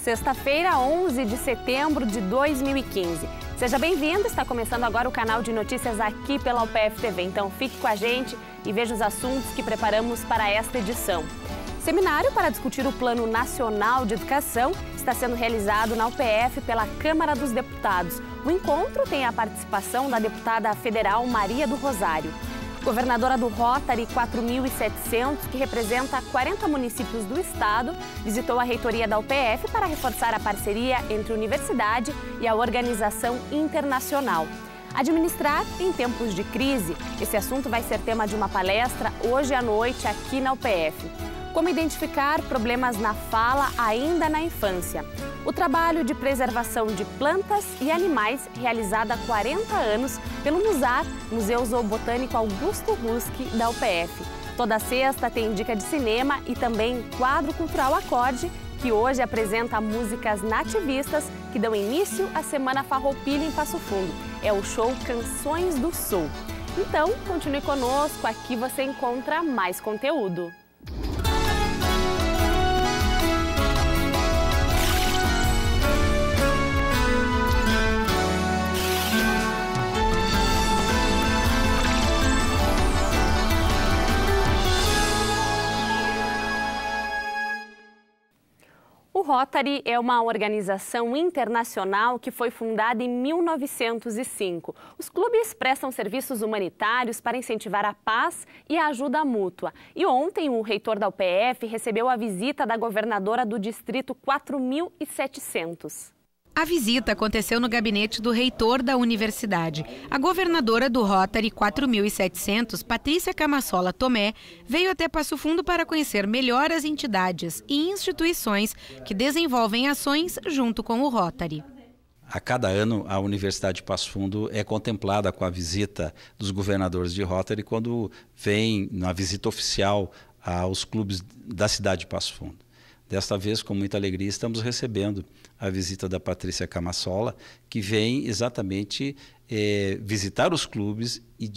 Sexta-feira, 11 de setembro de 2015. Seja bem-vindo, está começando agora o canal de notícias aqui pela UPF TV. Então fique com a gente e veja os assuntos que preparamos para esta edição. Seminário para discutir o Plano Nacional de Educação está sendo realizado na UPF pela Câmara dos Deputados. O encontro tem a participação da deputada federal Maria do Rosário. Governadora do Rotary 4700, que representa 40 municípios do estado, visitou a reitoria da UPF para reforçar a parceria entre a universidade e a organização internacional. Administrar em tempos de crise, esse assunto vai ser tema de uma palestra hoje à noite aqui na UPF. Como identificar problemas na fala ainda na infância. O trabalho de preservação de plantas e animais, realizado há 40 anos pelo MUSAR, Museu Zoobotânico Augusto Ruski, da UPF. Toda sexta tem dica de cinema e também quadro cultural Acorde, que hoje apresenta músicas nativistas que dão início à Semana Farroupilha em Passo Fundo. É o show Canções do Sul. Então, continue conosco, aqui você encontra mais conteúdo. O Rotary é uma organização internacional que foi fundada em 1905. Os clubes prestam serviços humanitários para incentivar a paz e a ajuda mútua. E ontem o reitor da UPF recebeu a visita da governadora do distrito 4700. A visita aconteceu no gabinete do reitor da universidade. A governadora do Rotary 4700, Patrícia Camassola Tomé, veio até Passo Fundo para conhecer melhor as entidades e instituições que desenvolvem ações junto com o Rotary. A cada ano, a Universidade de Passo Fundo é contemplada com a visita dos governadores de Rotary quando vem na visita oficial aos clubes da cidade de Passo Fundo. Desta vez, com muita alegria, estamos recebendo a visita da Patrícia Camassola, que vem exatamente visitar os clubes e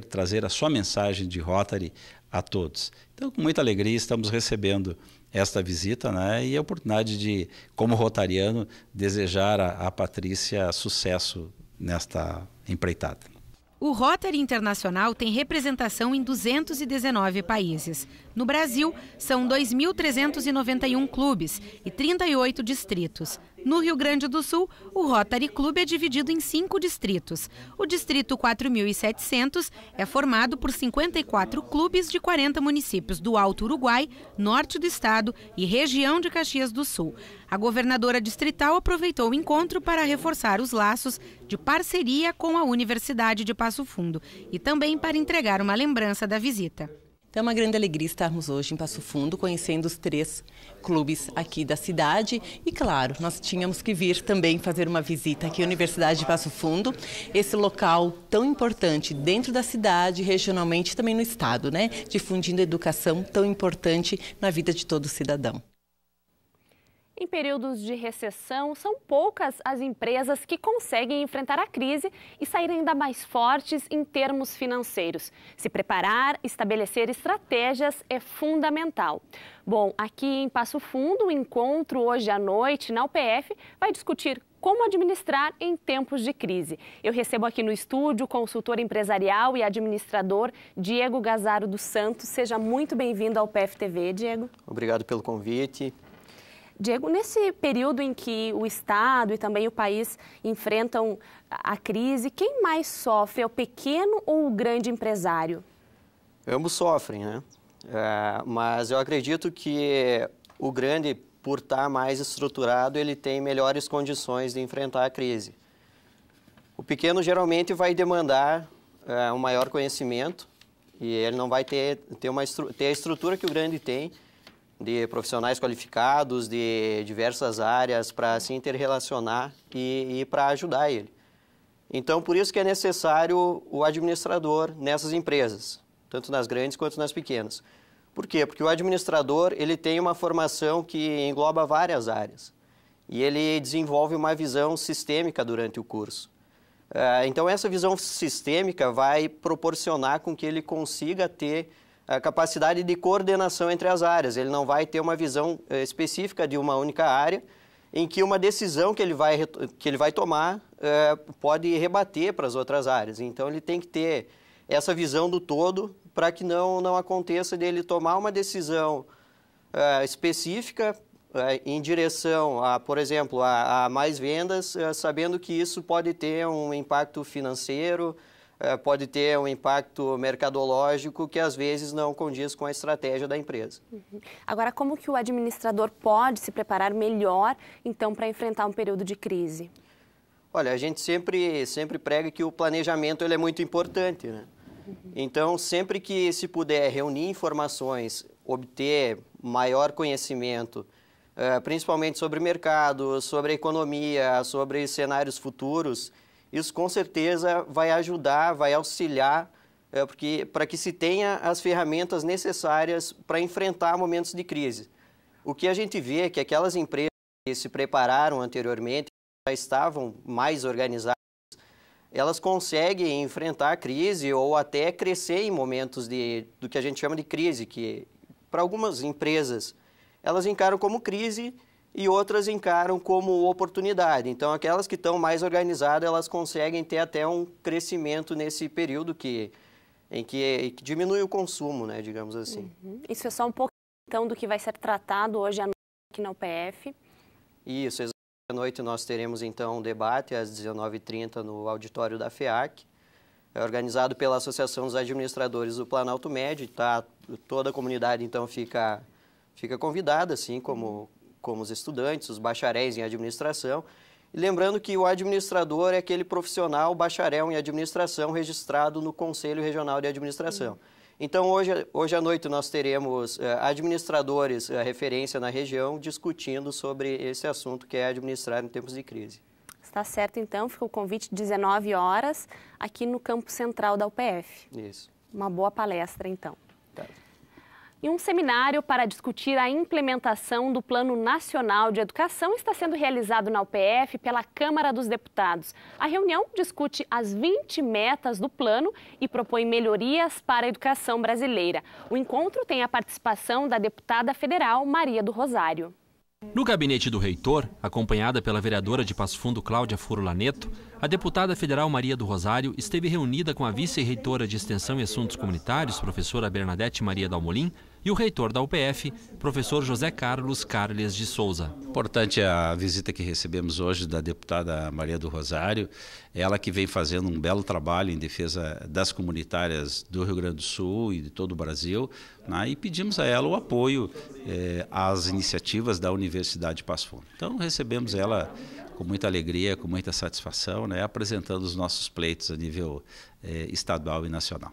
trazer a sua mensagem de Rotary a todos. Então, com muita alegria, estamos recebendo esta visita, né, e a oportunidade de, como rotariano, desejar a Patrícia sucesso nesta empreitada. O Rotary Internacional tem representação em 219 países. No Brasil, são 2.391 clubes e 38 distritos. No Rio Grande do Sul, o Rotary Clube é dividido em 5 distritos. O distrito 4700 é formado por 54 clubes de 40 municípios do Alto Uruguai, norte do estado e região de Caxias do Sul. A governadora distrital aproveitou o encontro para reforçar os laços de parceria com a Universidade de Passo Fundo e também para entregar uma lembrança da visita. É uma grande alegria estarmos hoje em Passo Fundo, conhecendo os 3 clubes aqui da cidade. E claro, nós tínhamos que vir também fazer uma visita aqui à Universidade de Passo Fundo, esse local tão importante dentro da cidade, regionalmente e também no estado, né? Difundindo a educação tão importante na vida de todo cidadão. Em períodos de recessão, são poucas as empresas que conseguem enfrentar a crise e sair ainda mais fortes em termos financeiros. Se preparar, estabelecer estratégias é fundamental. Bom, aqui em Passo Fundo, o encontro hoje à noite na UPF vai discutir como administrar em tempos de crise. Eu recebo aqui no estúdio o consultor empresarial e administrador Diego Gazzaro dos Santos. Seja muito bem-vindo ao UPF TV, Diego. Obrigado pelo convite. Diego, nesse período em que o Estado e também o país enfrentam a crise, quem mais sofre? É o pequeno ou o grande empresário? Ambos sofrem, né? Mas eu acredito que o grande, por estar mais estruturado, ele tem melhores condições de enfrentar a crise. O pequeno geralmente vai demandar um maior conhecimento e ele não vai ter a estrutura que o grande tem, de profissionais qualificados, de diversas áreas para se interrelacionar e para ajudar ele. Então, por isso que é necessário o administrador nessas empresas, tanto nas grandes quanto nas pequenas. Por quê? Porque o administrador ele tem uma formação que engloba várias áreas e ele desenvolve uma visão sistêmica durante o curso. Então, essa visão sistêmica vai proporcionar com que ele consiga ter a capacidade de coordenação entre as áreas. Ele não vai ter uma visão específica de uma única área em que uma decisão que ele vai tomar pode rebater para as outras áreas. Então, ele tem que ter essa visão do todo para que não aconteça dele tomar uma decisão específica em direção, por exemplo, a mais vendas, sabendo que isso pode ter um impacto financeiro, pode ter um impacto mercadológico que às vezes não condiz com a estratégia da empresa. Agora, como que o administrador pode se preparar melhor, então, para enfrentar um período de crise? Olha, a gente sempre prega que o planejamento ele é muito importante, né? Então, sempre que se puder reunir informações, obter maior conhecimento, principalmente sobre o mercado, sobre a economia, sobre cenários futuros, isso com certeza vai ajudar, vai auxiliar, para que se tenha as ferramentas necessárias para enfrentar momentos de crise. O que a gente vê é que aquelas empresas que se prepararam anteriormente, já estavam mais organizadas, elas conseguem enfrentar a crise ou até crescer em momentos do que a gente chama de crise, que para algumas empresas elas encaram como crise e outras encaram como oportunidade. Então, aquelas que estão mais organizadas, elas conseguem ter até um crescimento nesse período em que diminui o consumo, né, digamos assim. Isso é só um pouco, então, do que vai ser tratado hoje à noite aqui na UPF? Isso, exatamente. À noite nós teremos, então, um debate às 19h30 no auditório da FEAC, organizado pela Associação dos Administradores do Planalto Médio. Tá, toda a comunidade, então, fica convidada, assim como os estudantes, os bacharéis em administração. E lembrando que o administrador é aquele profissional bacharel em administração registrado no Conselho Regional de Administração. Então, hoje à noite nós teremos administradores referência na região discutindo sobre esse assunto que é administrar em tempos de crise. Está certo, então. Fica o convite 19 horas aqui no campo central da UPF. Isso. Uma boa palestra, então. Tá. E um seminário para discutir a implementação do Plano Nacional de Educação está sendo realizado na UPF pela Câmara dos Deputados. A reunião discute as 20 metas do plano e propõe melhorias para a educação brasileira. O encontro tem a participação da deputada federal Maria do Rosário. No gabinete do reitor, acompanhada pela vereadora de Passo Fundo, Cláudia Furula Neto, a deputada federal Maria do Rosário esteve reunida com a vice-reitora de Extensão e Assuntos Comunitários, professora Bernadette Maria Dalmolin, e o reitor da UPF, professor José Carlos Carles de Souza. Importante a visita que recebemos hoje da deputada Maria do Rosário, ela que vem fazendo um belo trabalho em defesa das comunitárias do Rio Grande do Sul e de todo o Brasil, né? E pedimos a ela o apoio às iniciativas da Universidade de Passo Fundo. Então recebemos ela com muita alegria, com muita satisfação, né? Apresentando os nossos pleitos a nível estadual e nacional.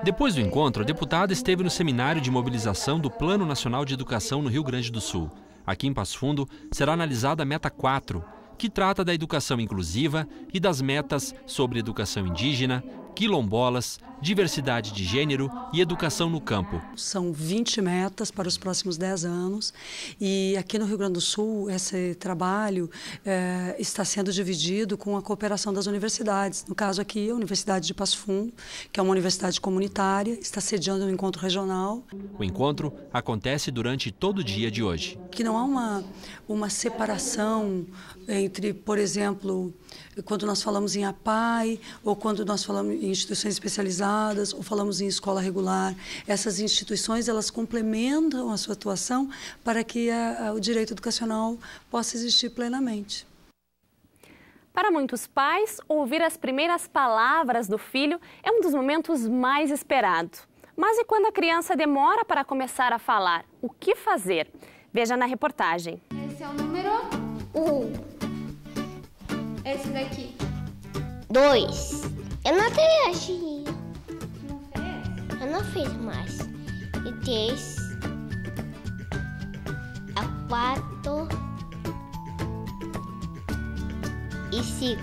Depois do encontro, a deputada esteve no seminário de mobilização do Plano Nacional de Educação no Rio Grande do Sul. Aqui em Passo Fundo será analisada a meta 4, que trata da educação inclusiva e das metas sobre educação indígena, quilombolas, diversidade de gênero e educação no campo. São 20 metas para os próximos 10 anos e aqui no Rio Grande do Sul esse trabalho está sendo dividido com a cooperação das universidades. No caso aqui, a Universidade de Passo Fundo, que é uma universidade comunitária, está sediando um encontro regional. O encontro acontece durante todo o dia de hoje. Que não há uma separação entre, por exemplo, quando nós falamos em APAE ou quando nós falamos em instituições especializadas ou falamos em escola regular. Essas instituições, elas complementam a sua atuação para que o direito educacional possa existir plenamente. Para muitos pais, ouvir as primeiras palavras do filho é um dos momentos mais esperados. Mas e quando a criança demora para começar a falar? O que fazer? Veja na reportagem. Esse é o número 1. Esse daqui. 2. Eu não tenho. Não fez? Eu não fiz mais. E 3. A 4. E 5.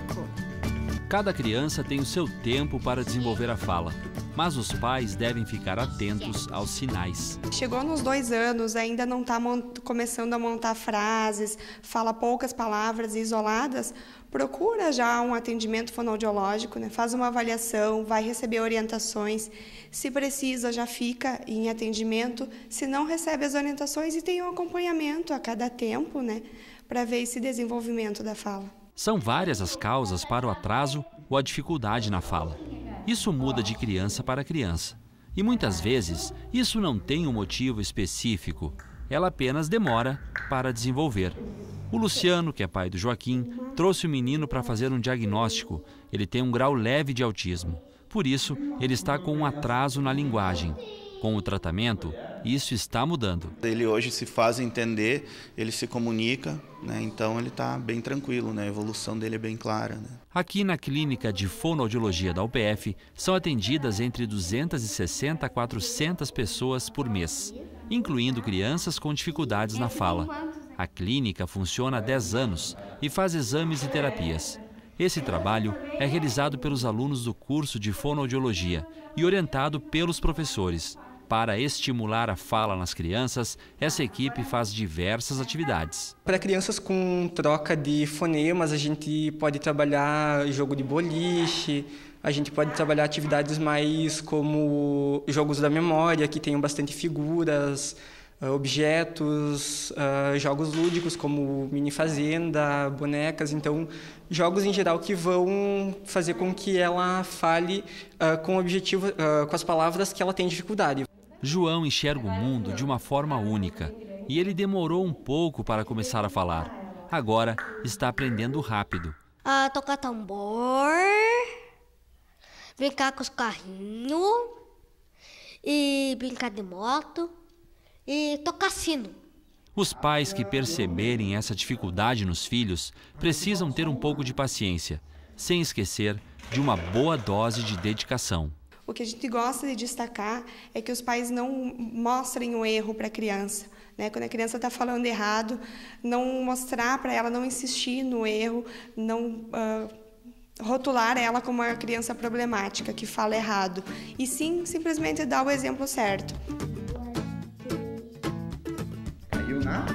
Cada criança tem o seu tempo para desenvolver a fala, mas os pais devem ficar atentos aos sinais. Chegou nos 2 anos, ainda não está começando a montar frases, fala poucas palavras isoladas, procura já um atendimento fonoaudiológico, né? Faz uma avaliação, vai receber orientações. Se precisa, já fica em atendimento. Se não, recebe as orientações e tem um acompanhamento a cada tempo, né? para ver esse desenvolvimento da fala. São várias as causas para o atraso ou a dificuldade na fala. Isso muda de criança para criança. E muitas vezes isso não tem um motivo específico. Ela apenas demora para desenvolver. O Luciano, que é pai do Joaquim, trouxe o menino para fazer um diagnóstico. Ele tem um grau leve de autismo. Por isso, ele está com um atraso na linguagem. Com o tratamento, isso está mudando. Ele hoje se faz entender, ele se comunica, né? Então ele está bem tranquilo, né? A evolução dele é bem clara, né? Aqui na clínica de fonoaudiologia da UPF, são atendidas entre 260 a 400 pessoas por mês, incluindo crianças com dificuldades na fala. A clínica funciona há 10 anos e faz exames e terapias. Esse trabalho é realizado pelos alunos do curso de fonoaudiologia e orientado pelos professores. Para estimular a fala nas crianças, essa equipe faz diversas atividades. Para crianças com troca de fonemas, a gente pode trabalhar jogo de boliche, a gente pode trabalhar atividades mais como jogos da memória, que tenham bastante figuras, objetos, jogos lúdicos como mini fazenda, bonecas. Então, jogos em geral que vão fazer com que ela fale com o objetivo, com as palavras que ela tem dificuldade. João enxerga o mundo de uma forma única e ele demorou um pouco para começar a falar. Agora está aprendendo rápido. Tocar tambor, brincar com os carrinhos, e brincar de moto, e tocar sino. Os pais que perceberem essa dificuldade nos filhos precisam ter um pouco de paciência, sem esquecer de uma boa dose de dedicação. O que a gente gosta de destacar é que os pais não mostrem o erro para a criança, né? Quando a criança está falando errado, não mostrar para ela, não insistir no erro, não rotular ela como uma criança problemática, que fala errado, e sim simplesmente dar o exemplo certo. Caiu na?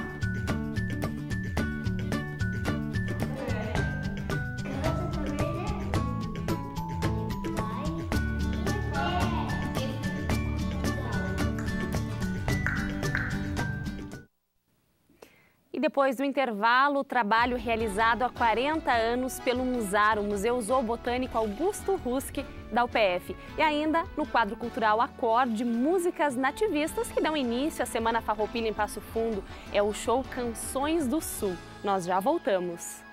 E depois do intervalo, o trabalho realizado há 40 anos pelo MUSAR, o Museu Zoobotânico Augusto Rusk, da UPF. E ainda no quadro cultural Acorde, músicas nativistas que dão início à Semana Farroupilha em Passo Fundo. É o show Canções do Sul. Nós já voltamos.